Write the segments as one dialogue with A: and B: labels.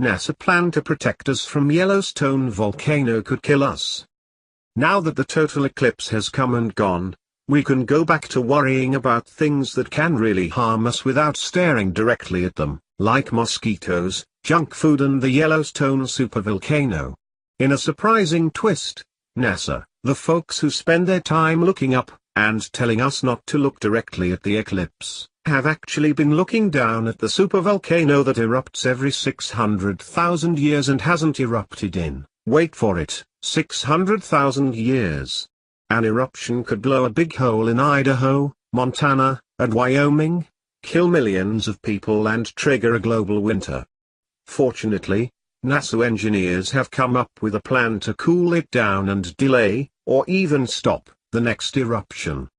A: NASA plan to protect us from Yellowstone volcano could kill us. Now that the total eclipse has come and gone, we can go back to worrying about things that can really harm us without staring directly at them, like mosquitoes, junk food and the Yellowstone supervolcano. In a surprising twist, NASA, the folks who spend their time looking up, and telling us not to look directly at the eclipse, have actually been looking down at the supervolcano that erupts every 600,000 years and hasn't erupted in, wait for it, 600,000 years. An eruption could blow a big hole in Idaho, Montana, and Wyoming, kill millions of people and trigger a global winter. Fortunately, NASA engineers have come up with a plan to cool it down and delay, or even stop, the next eruption.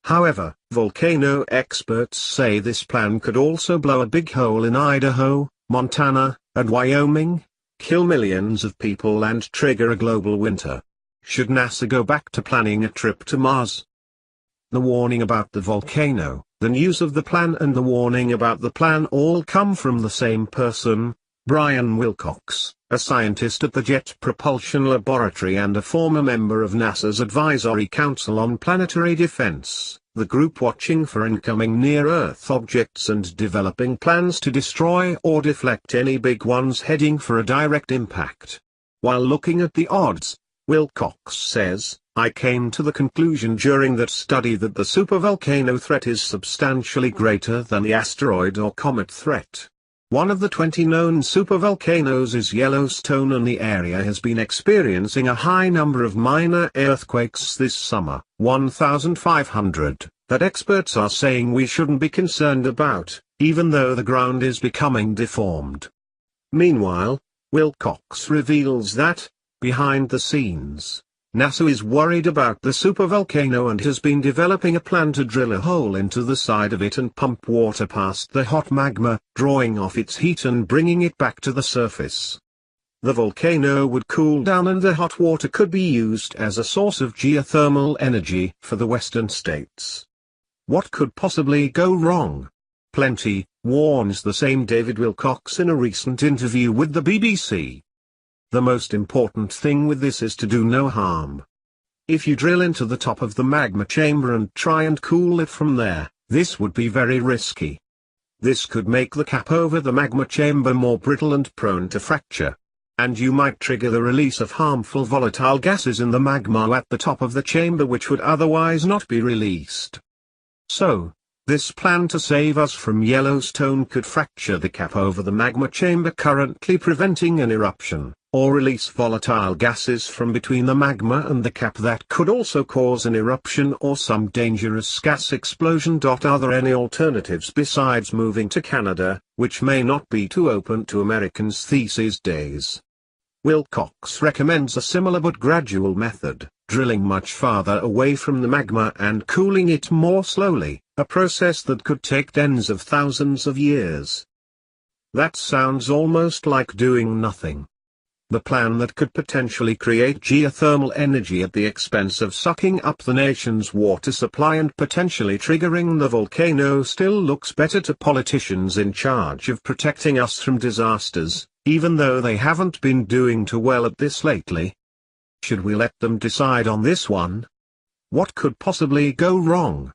A: However, volcano experts say this plan could also blow a big hole in Idaho, Montana, and Wyoming, kill millions of people and trigger a global winter. Should NASA go back to planning a trip to Mars? The warning about the volcano, the news of the plan and the warning about the plan all come from the same person, Brian Wilcox, a scientist at the Jet Propulsion Laboratory and a former member of NASA's Advisory Council on Planetary Defense, the group watching for incoming near-Earth objects and developing plans to destroy or deflect any big ones heading for a direct impact. While looking at the odds, Wilcox says, I came to the conclusion during that study that the supervolcano threat is substantially greater than the asteroid or comet threat. One of the 20 known supervolcanoes is Yellowstone, and the area has been experiencing a high number of minor earthquakes this summer, 1,500, that experts are saying we shouldn't be concerned about, even though the ground is becoming deformed. Meanwhile, Wilcox reveals that, behind the scenes, NASA is worried about the supervolcano and has been developing a plan to drill a hole into the side of it and pump water past the hot magma, drawing off its heat and bringing it back to the surface. The volcano would cool down and the hot water could be used as a source of geothermal energy for the western states. What could possibly go wrong? Plenty, warns the same David Wilcox in a recent interview with the BBC. The most important thing with this is to do no harm. If you drill into the top of the magma chamber and try and cool it from there, this would be very risky. This could make the cap over the magma chamber more brittle and prone to fracture. And you might trigger the release of harmful volatile gases in the magma at the top of the chamber which would otherwise not be released. So, this plan to save us from Yellowstone could fracture the cap over the magma chamber currently preventing an eruption, or release volatile gases from between the magma and the cap that could also cause an eruption or some dangerous gas explosion. Are there any alternatives besides moving to Canada, which may not be too open to Americans these days? Wilcox recommends a similar but gradual method, drilling much farther away from the magma and cooling it more slowly, a process that could take tens of thousands of years. That sounds almost like doing nothing. The plan that could potentially create geothermal energy at the expense of sucking up the nation's water supply and potentially triggering the volcano still looks better to politicians in charge of protecting us from disasters, even though they haven't been doing too well at this lately. Should we let them decide on this one? What could possibly go wrong?